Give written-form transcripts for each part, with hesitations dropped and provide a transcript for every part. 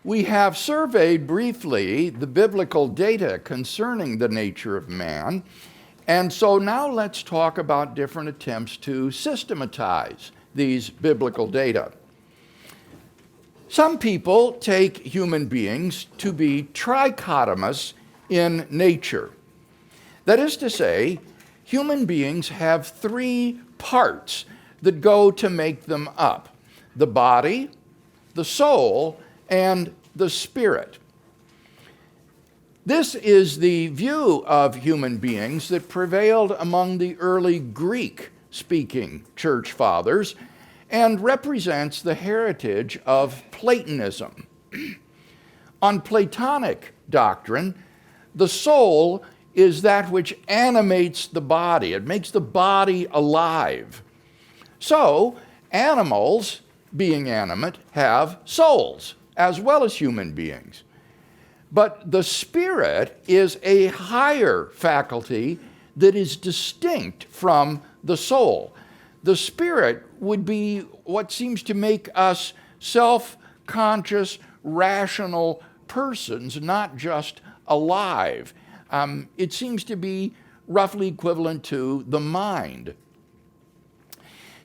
We have surveyed briefly the biblical data concerning the nature of man, and so now let's talk about different attempts to systematize these biblical data. Some people take human beings to be trichotomous in nature. That is to say, human beings have three parts that go to make them up: the body, the soul, and the spirit. This is the view of human beings that prevailed among the early Greek-speaking church fathers and represents the heritage of Platonism. On Platonic doctrine, the soul is that which animates the body. It makes the body alive. So, animals, being animate, have souls, as well as human beings. But the spirit is a higher faculty that is distinct from the soul. The spirit would be what seems to make us self-conscious, rational persons, not just alive. It seems to be roughly equivalent to the mind.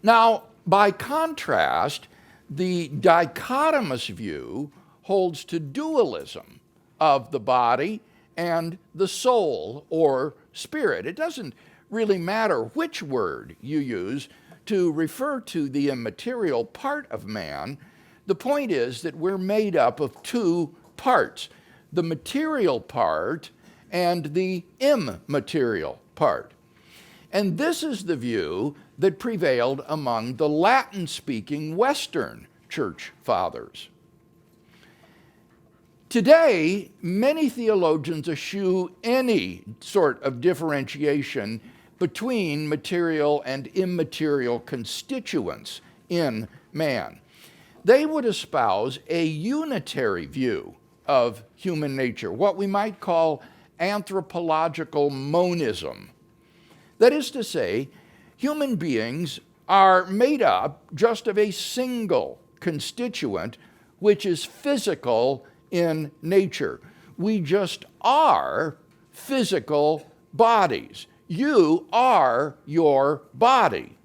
Now, by contrast, the dichotomous view holds to dualism of the body and the soul or spirit. It doesn't really matter which word you use to refer to the immaterial part of man. The point is that we're made up of two parts: the material part and the immaterial part. And this is the view that prevailed among the Latin-speaking Western church fathers. Today, many theologians eschew any sort of differentiation between material and immaterial constituents in man. They would espouse a unitary view of human nature, what we might call anthropological monism. That is to say, human beings are made up just of a single constituent, which is physical in nature. We just are physical bodies. You are your body.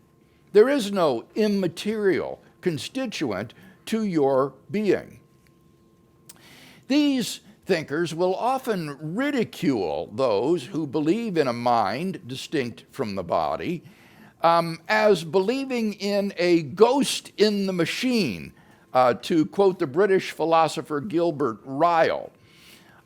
There is no immaterial constituent to your being. These thinkers will often ridicule those who believe in a mind distinct from the body as believing in a ghost in the machine, to quote the British philosopher Gilbert Ryle.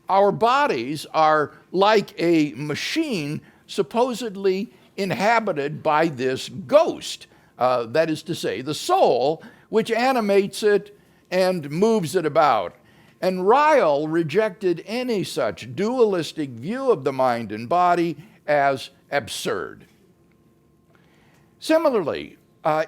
Our bodies are like a machine supposedly inhabited by this ghost, that is to say, the soul, which animates it and moves it about. And Ryle rejected any such dualistic view of the mind and body as absurd. Similarly,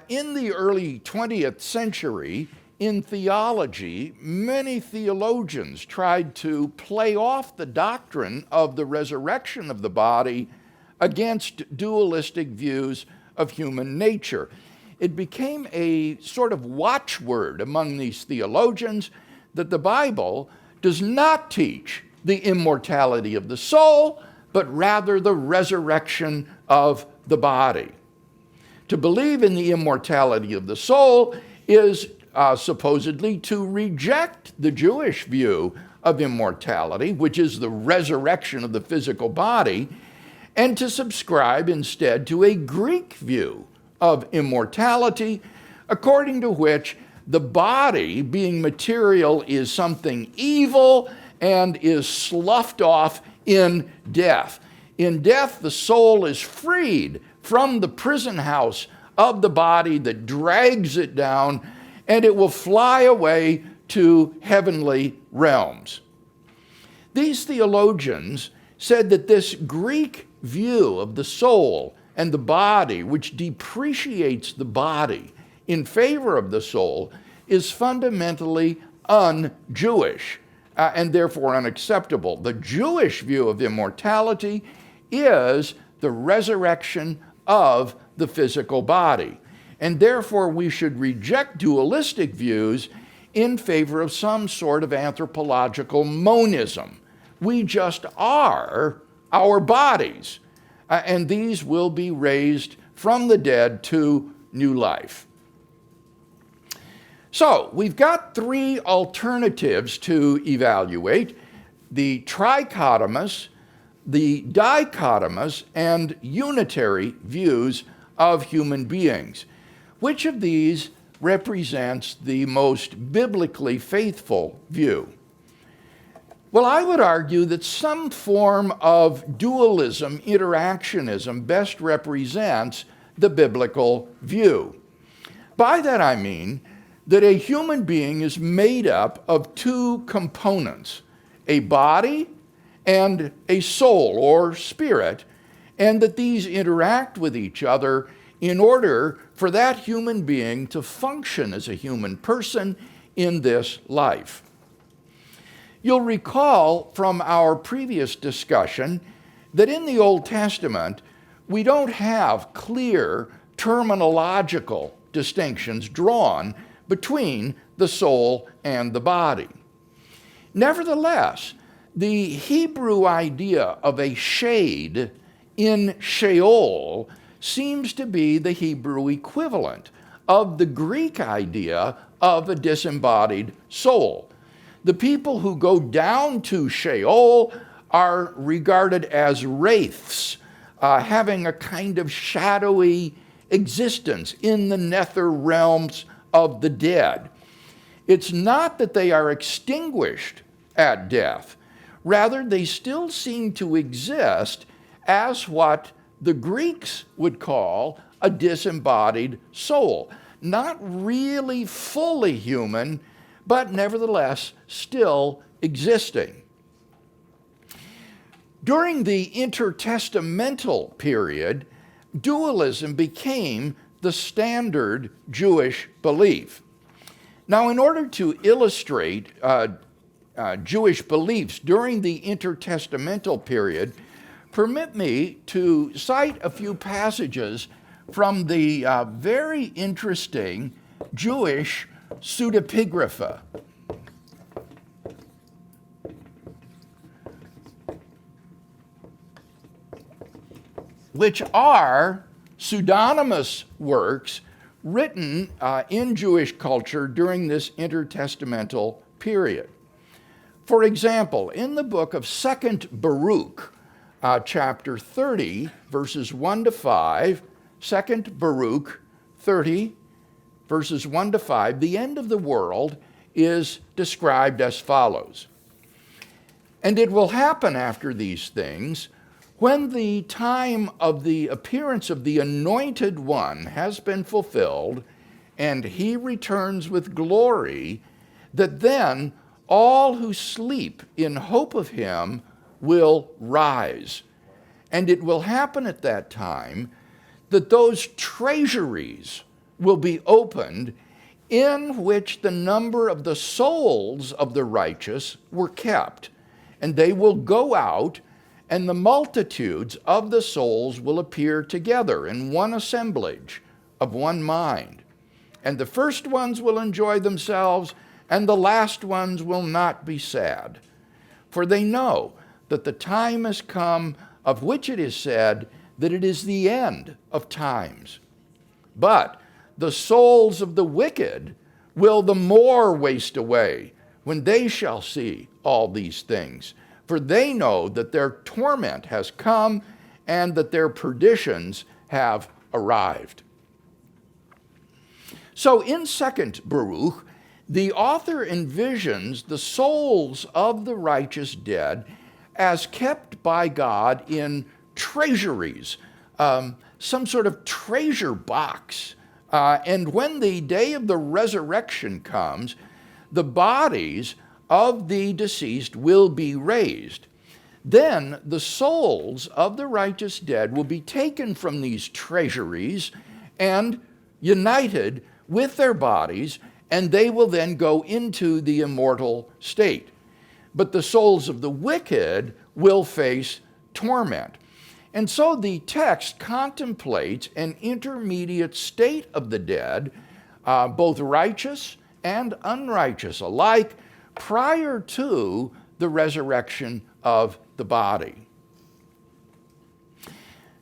in the early 20th century, in theology, many theologians tried to play off the doctrine of the resurrection of the body against dualistic views of human nature. It became a sort of watchword among these theologians that the Bible does not teach the immortality of the soul, but rather the resurrection of the body. To believe in the immortality of the soul is supposedly to reject the Jewish view of immortality, which is the resurrection of the physical body, and to subscribe instead to a Greek view of immortality, according to which the body, being material, is something evil and is sloughed off in death. In death, the soul is freed from the prison house of the body that drags it down, and it will fly away to heavenly realms. These theologians said that this Greek view of the soul and the body, which depreciates the body in favor of the soul, is fundamentally un-Jewish and therefore unacceptable. The Jewish view of immortality is the resurrection of the physical body. And therefore we should reject dualistic views in favor of some sort of anthropological monism. We just are our bodies, and these will be raised from the dead to new life. So we've got three alternatives to evaluate: the trichotomous, the dichotomous, and unitary views of human beings. Which of these represents the most biblically faithful view? Well, I would argue that some form of dualism, interactionism, best represents the biblical view. By that I mean that a human being is made up of two components: a body and a soul or spirit, and that these interact with each other in order for that human being to function as a human person in this life. You'll recall from our previous discussion that in the Old Testament, we don't have clear terminological distinctions drawn between the soul and the body. Nevertheless, the Hebrew idea of a shade in Sheol seems to be the Hebrew equivalent of the Greek idea of a disembodied soul. The people who go down to Sheol are regarded as wraiths, having a kind of shadowy existence in the nether realms of the dead. It's not that they are extinguished at death. Rather, they still seem to exist as what the Greeks would call a disembodied soul. Not really fully human, but nevertheless still existing. During the Intertestamental period, dualism became the standard Jewish belief. Now, in order to illustrate Jewish beliefs during the intertestamental period, permit me to cite a few passages from the very interesting Jewish pseudepigrapha. Which are pseudonymous works written in Jewish culture during this intertestamental period. For example, in the book of 2nd Baruch, chapter 30, verses 1 to 5, 2nd Baruch 30, verses 1 to 5, the end of the world is described as follows. And it will happen after these things, when the time of the appearance of the Anointed One has been fulfilled, and he returns with glory, that then all who sleep in hope of him will rise. And it will happen at that time that those treasuries will be opened, in which the number of the souls of the righteous were kept. And they will go out, and the multitudes of the souls will appear together in one assemblage of one mind. And the first ones will enjoy themselves, and the last ones will not be sad. For they know that the time has come of which it is said that it is the end of times. But the souls of the wicked will the more waste away when they shall see all these things. For they know that their torment has come and that their perditions have arrived. So in 2nd Baruch, the author envisions the souls of the righteous dead as kept by God in treasuries, some sort of treasure box. And when the day of the resurrection comes, the bodies of the deceased will be raised. Then the souls of the righteous dead will be taken from these treasuries and united with their bodies, and they will then go into the immortal state. But the souls of the wicked will face torment. And so the text contemplates an intermediate state of the dead, both righteous and unrighteous alike prior to the resurrection of the body.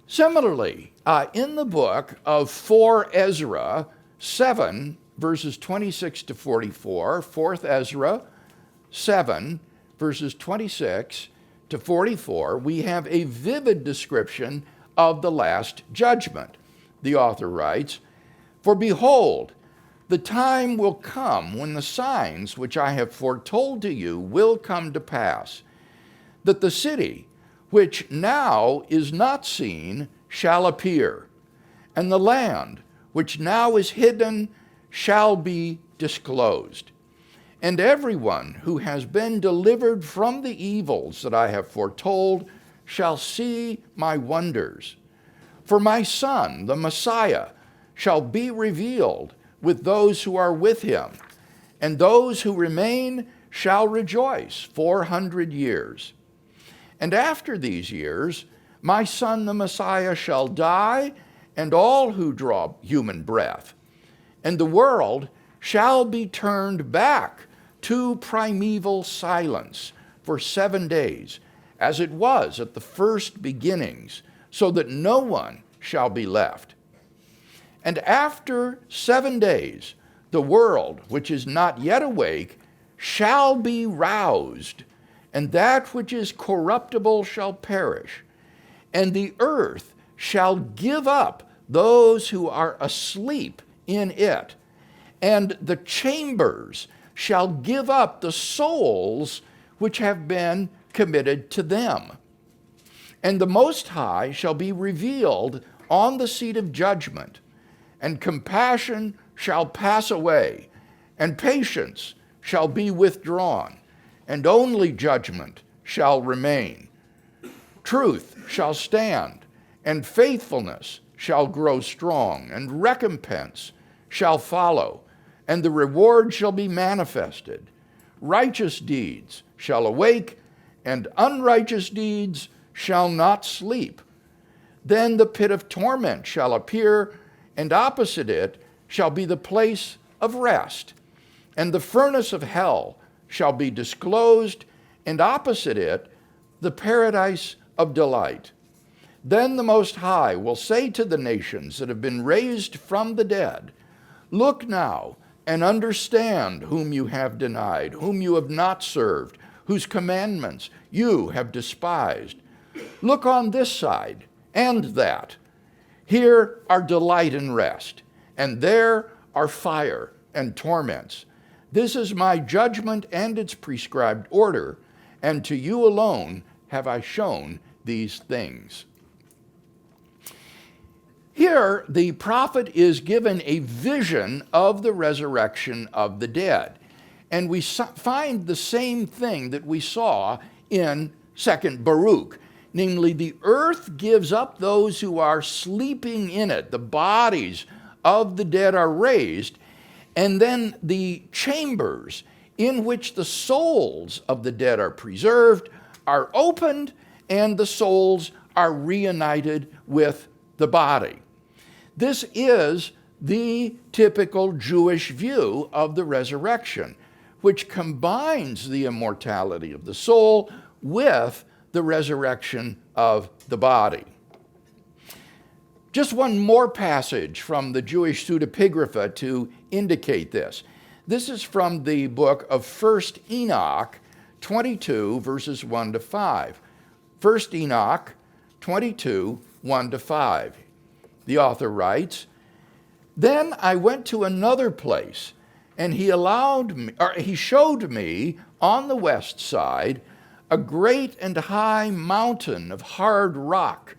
Similarly, in the book of 4 Ezra 7, verses 26 to 44, 4th Ezra 7, verses 26 to 44, we have a vivid description of the last judgment. The author writes, "For behold, the time will come when the signs which I have foretold to you will come to pass, that the city which now is not seen shall appear, and the land which now is hidden shall be disclosed. And everyone who has been delivered from the evils that I have foretold shall see my wonders. For my Son, the Messiah, shall be revealed with those who are with him, and those who remain shall rejoice 400 years. And after these years, my Son, the Messiah, shall die, and all who draw human breath. And the world shall be turned back to primeval silence for 7 days, as it was at the first beginnings, so that no one shall be left. And after 7 days, the world, which is not yet awake, shall be roused, and that which is corruptible shall perish, and the earth shall give up those who are asleep in it, and the chambers shall give up the souls which have been committed to them. And the Most High shall be revealed on the seat of judgment, and compassion shall pass away, and patience shall be withdrawn, and only judgment shall remain. Truth shall stand, and faithfulness shall grow strong, and recompense shall follow, and the reward shall be manifested. Righteous deeds shall awake, and unrighteous deeds shall not sleep. Then the pit of torment shall appear, and opposite it shall be the place of rest. And the furnace of hell shall be disclosed, and opposite it the paradise of delight. Then the Most High will say to the nations that have been raised from the dead, Look now and understand whom you have denied, whom you have not served, whose commandments you have despised. Look on this side and that. Here are delight and rest, and there are fire and torments. This is my judgment and its prescribed order, and to you alone have I shown these things." Here, the prophet is given a vision of the resurrection of the dead. And we find the same thing that we saw in 2nd Baruch. Namely, the earth gives up those who are sleeping in it. The bodies of the dead are raised. And then the chambers in which the souls of the dead are preserved are opened, and the souls are reunited with the body. This is the typical Jewish view of the resurrection, which combines the immortality of the soul with the resurrection of the body. Just one more passage from the Jewish pseudepigrapha to indicate this. This is from the book of 1st Enoch 22, verses 1 to 5. 1st Enoch 22, 1 to 5. The author writes, "Then I went to another place, and he showed me on the west side a great and high mountain of hard rock,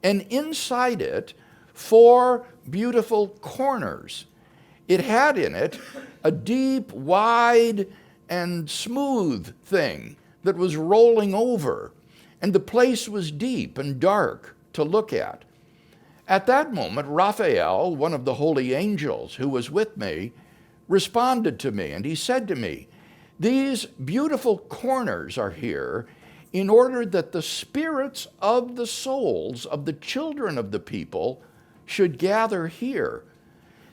and inside it 4 beautiful corners. It had in it a deep, wide, and smooth thing that was rolling over, and the place was deep and dark to look at. At that moment, Raphael, one of the holy angels who was with me, responded to me, and he said to me, 'These beautiful corners are here in order that the spirits of the souls of the children of the people should gather here.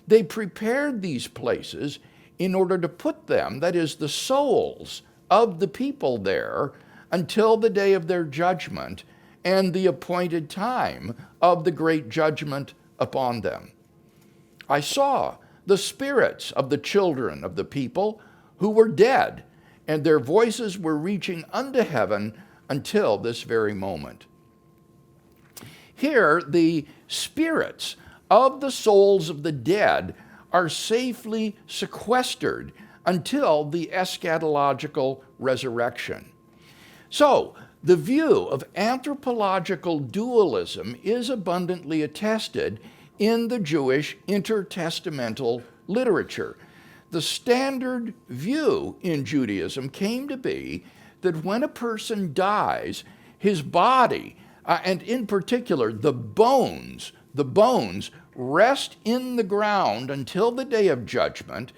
They prepared these places in order to put them, that is, the souls of the people there, until the day of their judgment and the appointed time of the great judgment upon them. I saw the spirits of the children of the people who were dead, and their voices were reaching unto heaven until this very moment. Here, the spirits of the souls of the dead are safely sequestered until the eschatological resurrection. So, the view of anthropological dualism is abundantly attested in the Jewish intertestamental literature. The standard view in Judaism came to be that when a person dies, his body, and in particular the bones rest in the ground until the day of judgment,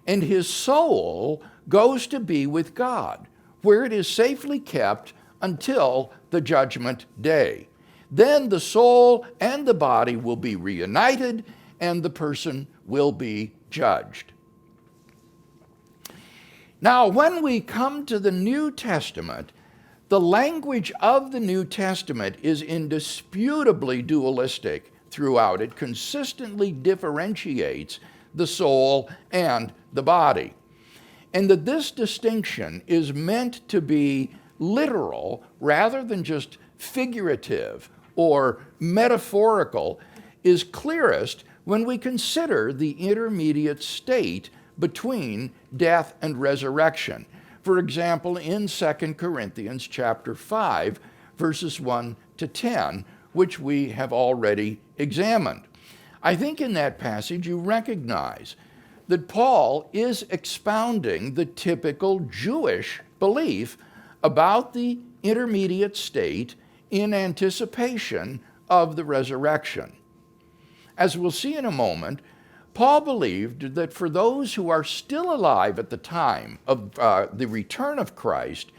and his soul goes to be with God, where it is safely kept until the judgment day. Then the soul and the body will be reunited, and the person will be judged. Now, when we come to the New Testament, the language of the New Testament is indisputably dualistic throughout. It consistently differentiates the soul and the body. And that this distinction is meant to be literal rather than just figurative or metaphorical is clearest when we consider the intermediate state between death and resurrection. For example, in 2 Corinthians chapter 5, verses 1 to 10, which we have already examined. I think in that passage you recognize that Paul is expounding the typical Jewish belief about the intermediate state in anticipation of the resurrection. As we'll see in a moment, Paul believed that for those who are still alive at the time of the return of Christ,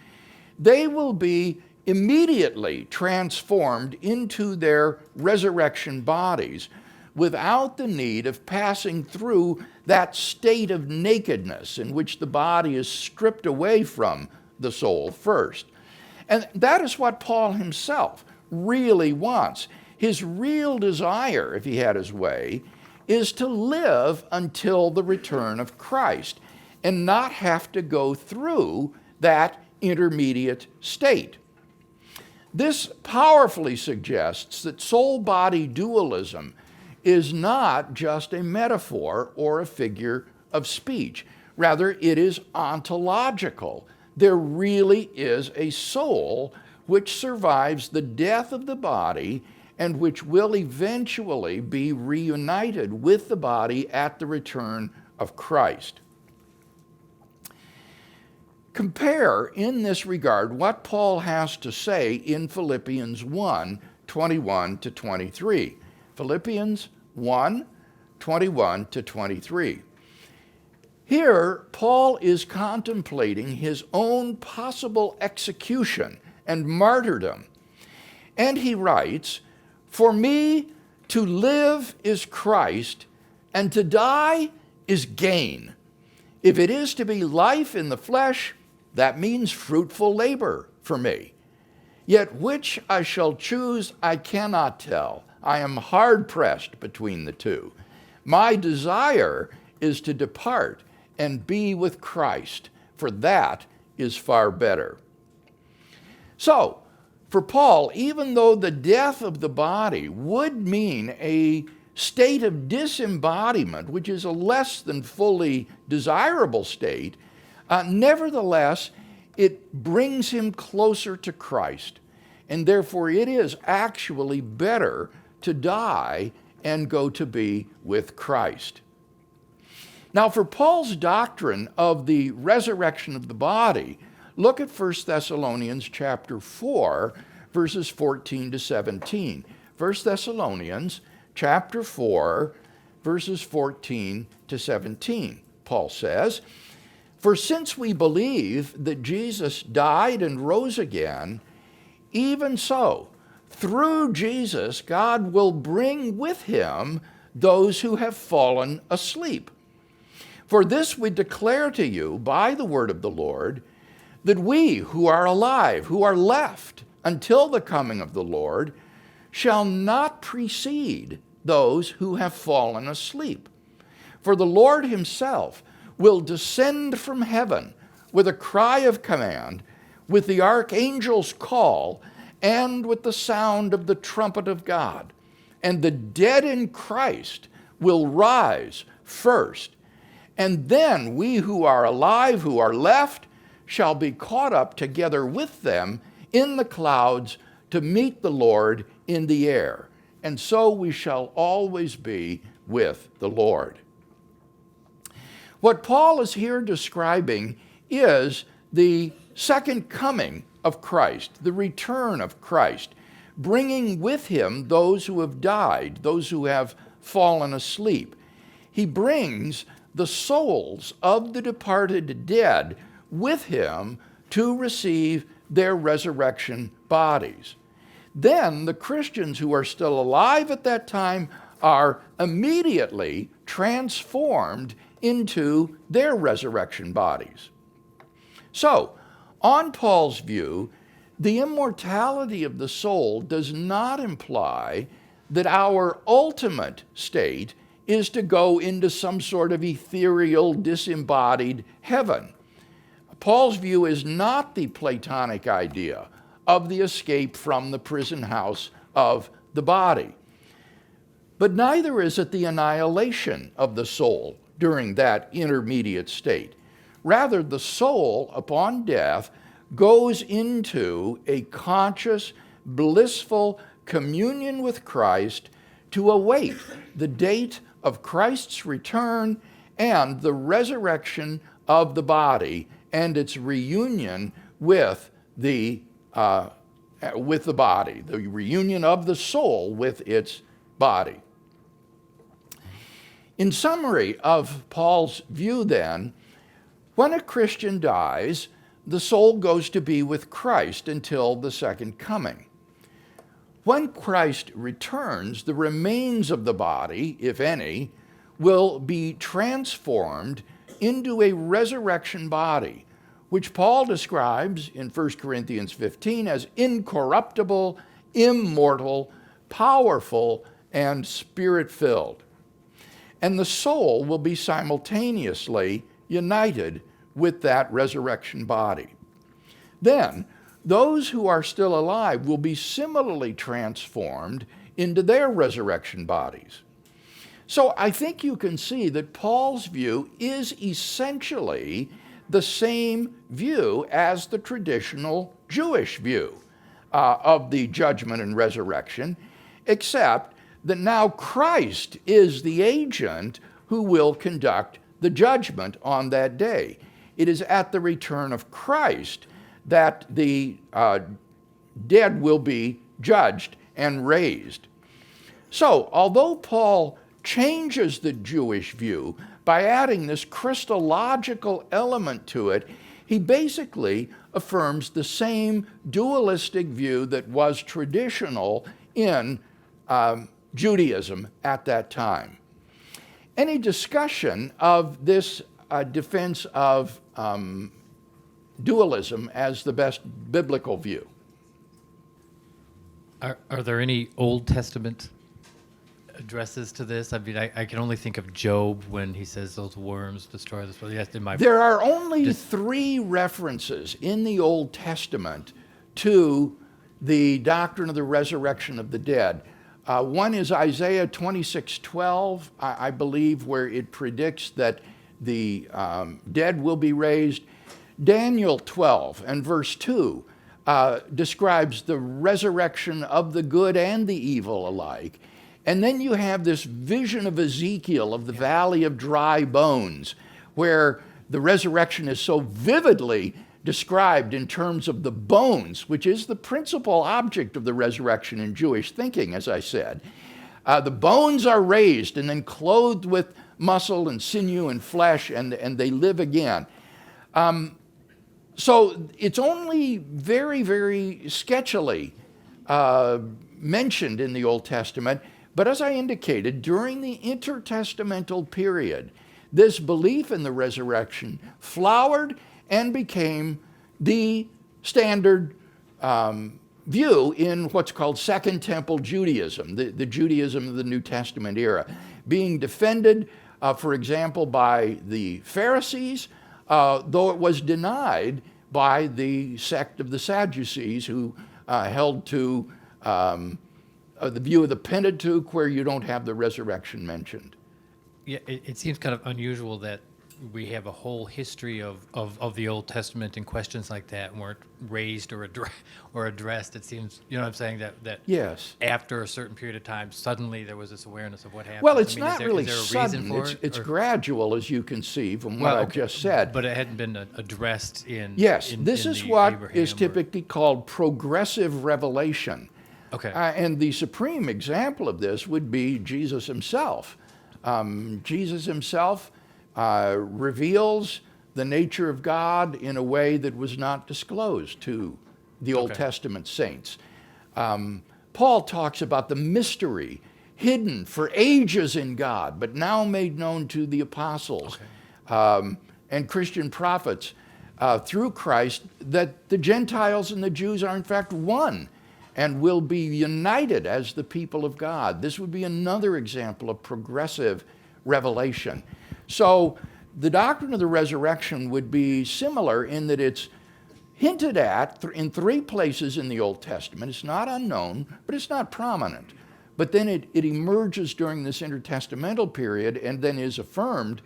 they will be immediately transformed into their resurrection bodies without the need of passing through that state of nakedness in which the body is stripped away from the soul first. And that is what Paul himself really wants. His real desire, if he had his way, is to live until the return of Christ and not have to go through that intermediate state. This powerfully suggests that soul-body dualism is not just a metaphor or a figure of speech. Rather, it is ontological. There really is a soul which survives the death of the body and which will eventually be reunited with the body at the return of Christ. Compare in this regard what Paul has to say in Philippians 1, 21 to 23. Philippians 1, 21 to 23. Here, Paul is contemplating his own possible execution and martyrdom. And he writes, "For me to live is Christ, and to die is gain. If it is to be life in the flesh, that means fruitful labor for me. Yet which I shall choose, I cannot tell. I am hard-pressed between the two. My desire is to depart and be with Christ, for that is far better." So, for Paul, even though the death of the body would mean a state of disembodiment, which is a less than fully desirable state, nevertheless, it brings him closer to Christ. And therefore, it is actually better to die and go to be with Christ. Now, for Paul's doctrine of the resurrection of the body, look at 1 Thessalonians chapter 4, verses 14 to 17. 1 Thessalonians chapter 4, verses 14 to 17. Paul says, "For since we believe that Jesus died and rose again, even so, through Jesus, God will bring with him those who have fallen asleep. For this we declare to you by the word of the Lord, that we who are alive, who are left until the coming of the Lord, shall not precede those who have fallen asleep. For the Lord himself will descend from heaven with a cry of command, with the archangel's call, and with the sound of the trumpet of God. And the dead in Christ will rise first. And then we who are alive, who are left, shall be caught up together with them in the clouds to meet the Lord in the air. And so we shall always be with the Lord. What Paul is here describing is the second coming of Christ, the return of Christ, bringing with him those who have died, those who have fallen asleep. He brings the souls of the departed dead with him to receive their resurrection bodies. Then the Christians who are still alive at that time are immediately transformed into their resurrection bodies. So, on Paul's view, the immortality of the soul does not imply that our ultimate state is to go into some sort of ethereal, disembodied heaven. Paul's view is not the Platonic idea of the escape from the prison house of the body. But neither is it the annihilation of the soul during that intermediate state. Rather, the soul, upon death, goes into a conscious, blissful communion with Christ to await the date of Christ's return and the resurrection of the body and its reunion with the body, the reunion of the soul with its body. In summary of Paul's view then, when a Christian dies, the soul goes to be with Christ until the second coming. When Christ returns, the remains of the body, if any, will be transformed into a resurrection body, which Paul describes in 1 Corinthians 15 as incorruptible, immortal, powerful, and spirit-filled. And the soul will be simultaneously united with that resurrection body. Then, those who are still alive will be similarly transformed into their resurrection bodies. So I think you can see that Paul's view is essentially the same view as the traditional Jewish view of the judgment and resurrection, except that now Christ is the agent who will conduct the judgment on that day. It is at the return of Christ that the dead will be judged and raised. So, although Paul changes the Jewish view by adding this Christological element to it, he basically affirms the same dualistic view that was traditional in Judaism at that time. Any discussion of this defense of dualism as the best biblical view? Are there any Old Testament addresses to this? I mean, I can only think of Job when he says those worms destroy this. Well, yes, there are only 3 references in the Old Testament to the doctrine of the resurrection of the dead. One is Isaiah 26:12, I believe, where it predicts that the dead will be raised. Daniel 12 and verse 2 describes the resurrection of the good and the evil alike. And then you have this vision of Ezekiel of the valley of dry bones, where the resurrection is so vividly described in terms of the bones, which is the principal object of the resurrection in Jewish thinking, as I said. The bones are raised and then clothed with muscle and sinew and flesh, and they live again. So it's only very, very sketchily mentioned in the Old Testament, but as I indicated, during the intertestamental period, this belief in the resurrection flowered and became the standard view in what's called Second Temple Judaism, the Judaism of the New Testament era, being defended, for example, by the Pharisees, though it was denied by the sect of the Sadducees, who held to the view of the Pentateuch, where you don't have the resurrection mentioned. Yeah, it seems kind of unusual that we have a whole history of the Old Testament and questions like that weren't raised or addressed. It seems, you know what I'm saying, that Yes. after a certain period of time, suddenly there was this awareness of what happened. Well, it's I mean, not really sudden. It's or- gradual, as you can see from what I've just said. But it hadn't been addressed in. Yes, in, this in is the what Abraham is typically called progressive revelation. Okay. And the supreme example of this would be Jesus himself. Jesus himself reveals the nature of God in a way that was not disclosed to the Old Testament saints. Paul talks about the mystery hidden for ages in God, but now made known to the apostles and Christian prophets through Christ, that the Gentiles and the Jews are in fact one and will be united as the people of God. This would be another example of progressive revelation. So the doctrine of the resurrection would be similar in that it's hinted at in 3 places in the Old Testament. It's not unknown, but it's not prominent. But then it emerges during this intertestamental period and then is affirmed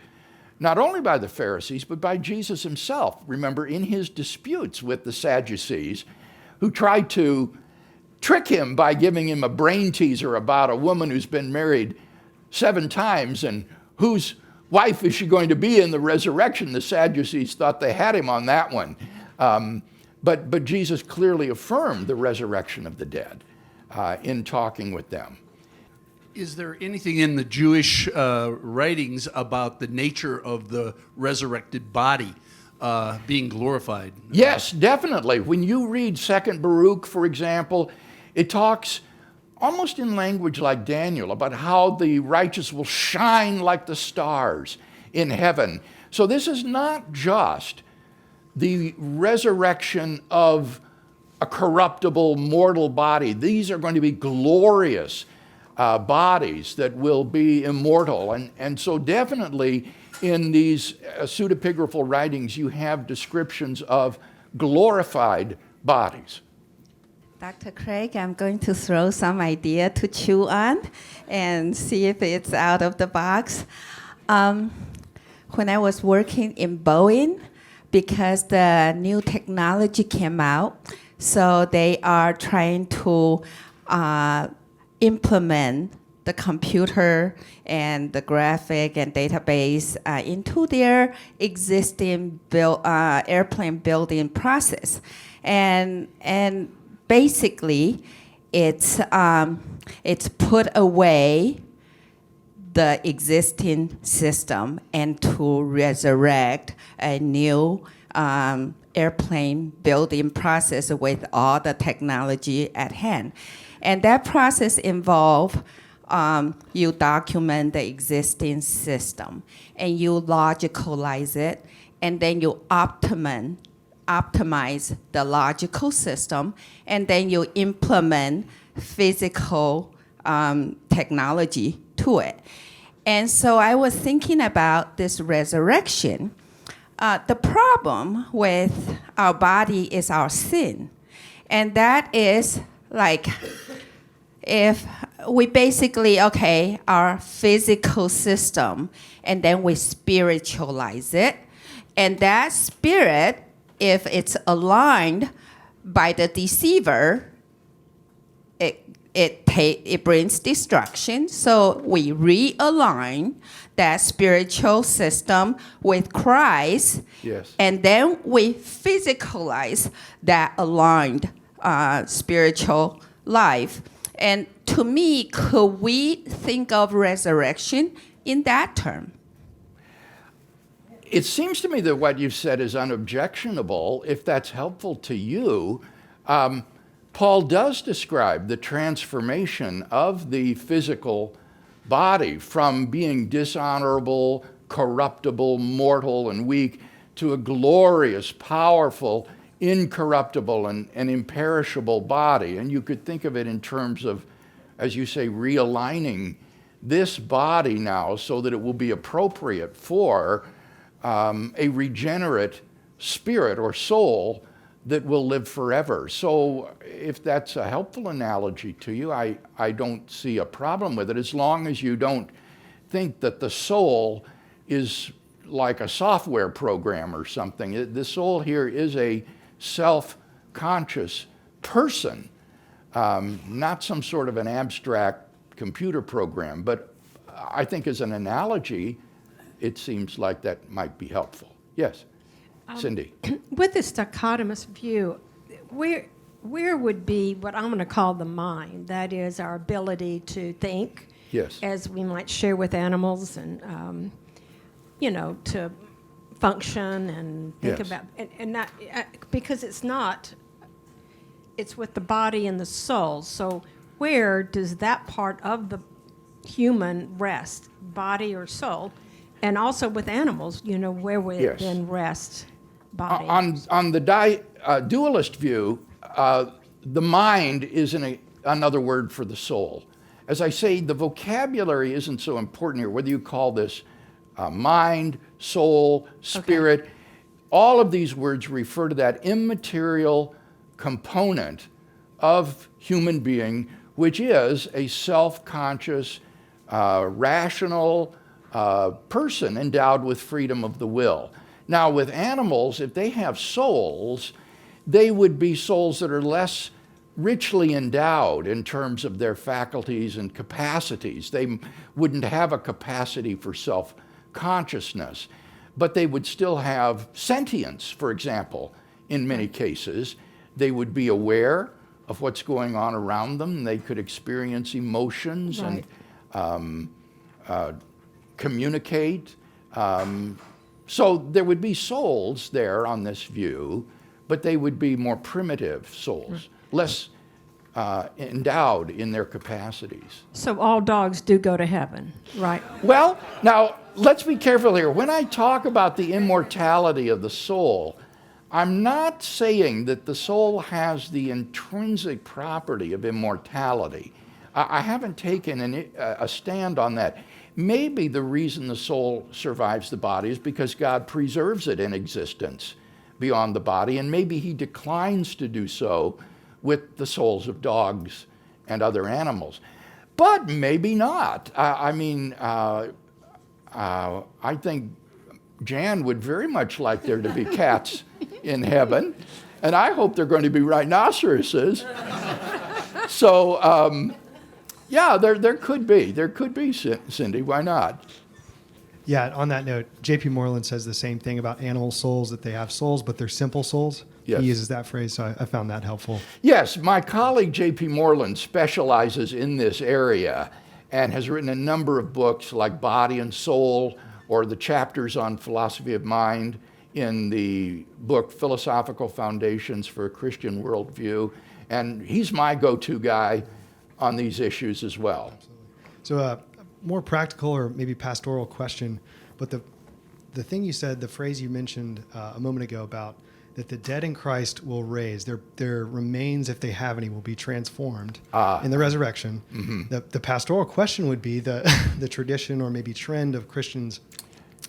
not only by the Pharisees, but by Jesus himself. Remember, in his disputes with the Sadducees, who tried to trick him by giving him a brain teaser about a woman who's been married 7 times and whose wife is she going to be in the resurrection. The Sadducees thought they had him on that one. But Jesus clearly affirmed the resurrection of the dead in talking with them. Is there anything in the Jewish writings about the nature of the resurrected body being glorified? Yes, definitely. When you read 2nd Baruch, for example, it talks almost in language like Daniel about how the righteous will shine like the stars in heaven. So this is not just the resurrection of a corruptible mortal body. These are going to be glorious bodies that will be immortal. And so definitely in these pseudepigraphal writings, you have descriptions of glorified bodies. Dr. Craig, I'm going to throw some idea to chew on and see if it's out of the box. When I was working in Boeing, because the new technology came out, so they are trying to implement the computer and the graphic and database into their existing airplane building process. And basically, it's put away the existing system and to resurrect a new airplane building process with all the technology at hand. And that process involves you document the existing system and you logicalize it, and then you optimize the logical system, and then you implement physical technology to it. And so I was thinking about this resurrection. The problem with our body is our sin. And that is like, if we basically, our physical system, and then we spiritualize it. And that spirit, if it's aligned by the deceiver, it brings destruction. So we realign that spiritual system with Christ. Yes. And then we physicalize that aligned spiritual life. And to me, could we think of resurrection in that term? It seems to me that what you've said is unobjectionable. If that's helpful to you, Paul does describe the transformation of the physical body from being dishonorable, corruptible, mortal, and weak, to a glorious, powerful, incorruptible, and imperishable body. And you could think of it in terms of, as you say, realigning this body now so that it will be appropriate for a regenerate spirit or soul that will live forever. So if that's a helpful analogy to you, I don't see a problem with it, as long as you don't think that the soul is like a software program or something. The soul here is a self-conscious person, not some sort of an abstract computer program. But I think as an analogy, it seems like that might be helpful. Yes, Cindy. With this dichotomous view, where would be what I'm going to call the mind? That is our ability to think, Yes. as we might share with animals, and to function and think Yes. about, and not because it's not. It's with the body and the soul. So where does that part of the human rest, body or soul? And also with animals, where would Yes. it then rest, body? On the dualist view, the mind is another word for the soul. As I say, the vocabulary isn't so important here, whether you call this mind, soul, spirit. All of these words refer to that immaterial component of human being, which is a self-conscious, rational person endowed with freedom of the will. Now, with animals, if they have souls, they would be souls that are less richly endowed in terms of their faculties and capacities. They wouldn't have a capacity for self-consciousness, but they would still have sentience, for example, in many cases. They would be aware of what's going on around them. They could experience emotions Right. and communicate. So there would be souls there on this view, but they would be more primitive souls, less endowed in their capacities. So all dogs do go to heaven, right? Well, now, let's be careful here. When I talk about the immortality of the soul, I'm not saying that the soul has the intrinsic property of immortality. I haven't taken a stand on that. Maybe the reason the soul survives the body is because God preserves it in existence beyond the body, and maybe he declines to do so with the souls of dogs and other animals. But maybe not. I think Jan would very much like there to be cats in heaven, and I hope they're going to be rhinoceroses. So, yeah, there could be, Cindy, why not? Yeah, on that note, J.P. Moreland says the same thing about animal souls, that they have souls, but they're simple souls. Yes. He uses that phrase, so I found that helpful. Yes, my colleague J.P. Moreland specializes in this area and has written a number of books like Body and Soul, or the chapters on philosophy of mind in the book Philosophical Foundations for a Christian Worldview. And he's my go-to guy on these issues as well. So a more practical or maybe pastoral question, but the thing you said, the phrase you mentioned a moment ago about that the dead in Christ will raise, their remains, if they have any, will be transformed in the resurrection. Mm-hmm. The pastoral question would be the tradition or maybe trend of Christians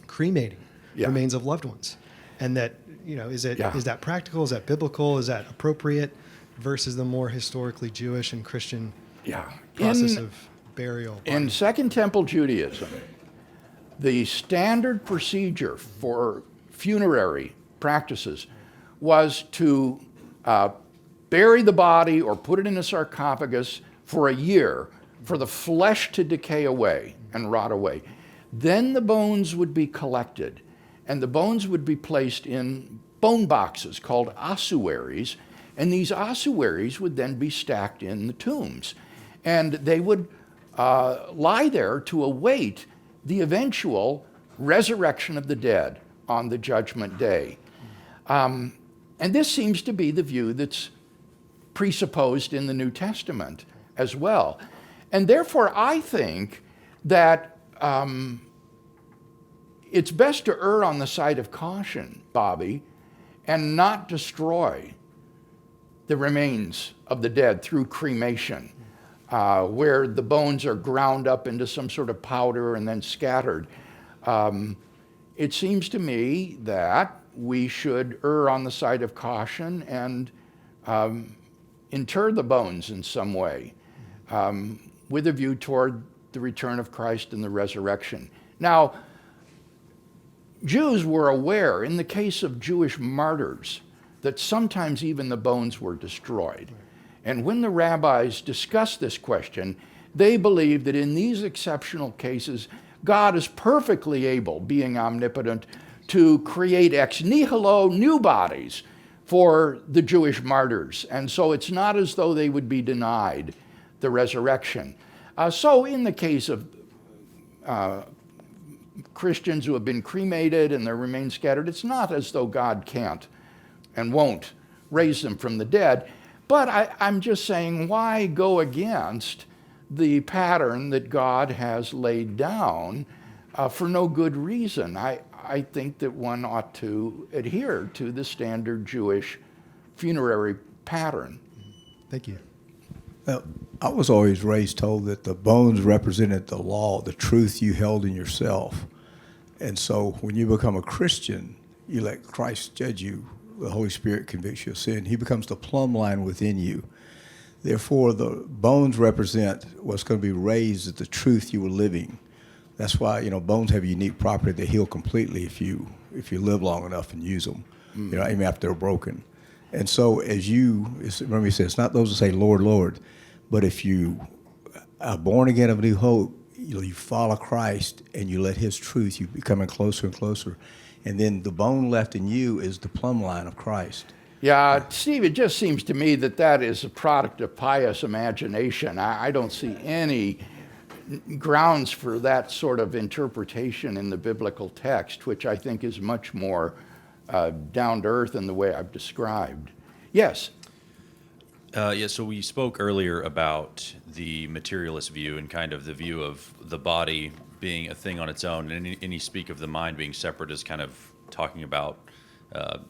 cremating remains of loved ones. And that, is that practical? Is that biblical? Is that appropriate versus the more historically Jewish and Christian process of burial? In Second Temple Judaism, the standard procedure for funerary practices was to bury the body or put it in a sarcophagus for a year for the flesh to decay away and rot away. Then the bones would be collected, and the bones would be placed in bone boxes called ossuaries, and these ossuaries would then be stacked in the tombs. And they would lie there to await the eventual resurrection of the dead on the judgment day. And this seems to be the view that's presupposed in the New Testament as well. And therefore, I think that it's best to err on the side of caution, Bobby, and not destroy the remains of the dead through cremation, where the bones are ground up into some sort of powder and then scattered. It seems to me that we should err on the side of caution and inter the bones in some way, with a view toward the return of Christ and the resurrection. Now, Jews were aware, in the case of Jewish martyrs, that sometimes even the bones were destroyed. And when the rabbis discussed this question, they believed that in these exceptional cases, God is perfectly able, being omnipotent, to create ex nihilo new bodies for the Jewish martyrs. And so it's not as though they would be denied the resurrection. So in the case of Christians who have been cremated and their remains scattered, it's not as though God can't and won't raise them from the dead. But I'm just saying, why go against the pattern that God has laid down for no good reason? I think that one ought to adhere to the standard Jewish funerary pattern. Thank you. Well, I was always raised told that the bones represented the law, the truth you held in yourself. And so when you become a Christian, you let Christ judge you. The Holy Spirit convicts you of sin. He becomes the plumb line within you. Therefore, the bones represent what's going to be raised as the truth you were living. That's why, bones have a unique property. They heal completely if you live long enough and use them, even after they're broken. And so remember he says, it's not those who say, Lord, Lord, but if you are born again of a new hope, you follow Christ and you let his truth, you becoming closer and closer. And then the bone left in you is the plumb line of Christ. Yeah, Steve, it just seems to me that is a product of pious imagination. I don't see any grounds for that sort of interpretation in the biblical text, which I think is much more down to earth in the way I've described. Yes? So we spoke earlier about the materialist view and kind of the view of the body being a thing on its own, and you speak of the mind being separate as kind of talking about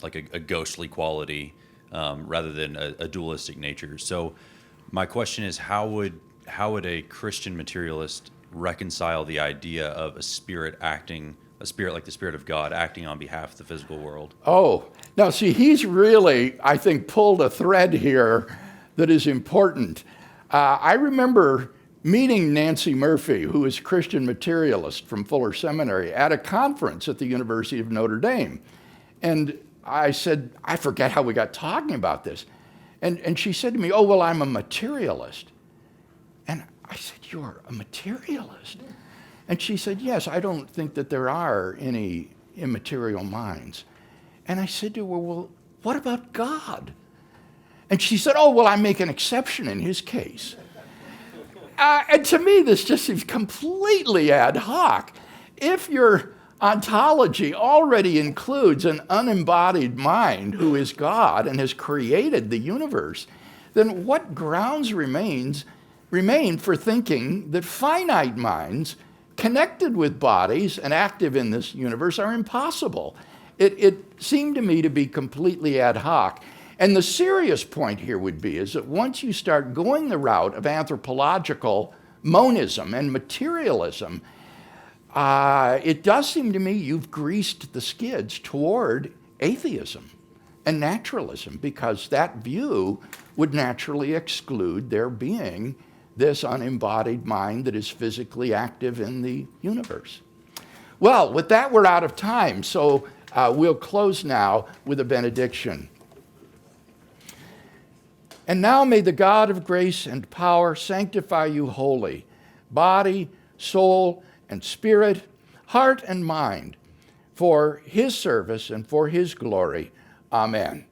like a ghostly quality rather than a dualistic nature. So my question is, how would a Christian materialist reconcile the idea of a spirit like the Spirit of God acting on behalf of the physical world? Oh, now see, he's really, I think, pulled a thread here that is important. I remember meeting Nancy Murphy, who is a Christian materialist from Fuller Seminary, at a conference at the University of Notre Dame. And I said, I forget how we got talking about this. And she said to me, oh, well, I'm a materialist. And I said, you're a materialist? And she said, yes, I don't think that there are any immaterial minds. And I said to her, well, what about God? And she said, oh, well, I make an exception in his case. And to me, this just seems completely ad hoc. If your ontology already includes an unembodied mind who is God and has created the universe, then what grounds remain for thinking that finite minds connected with bodies and active in this universe are impossible? It seemed to me to be completely ad hoc. And the serious point here would be is that once you start going the route of anthropological monism and materialism, it does seem to me you've greased the skids toward atheism and naturalism, because that view would naturally exclude there being this unembodied mind that is physically active in the universe. Well, with that, we're out of time, so we'll close now with a benediction. And now may the God of grace and power sanctify you wholly, body, soul, and spirit, heart and mind, for his service and for his glory. Amen.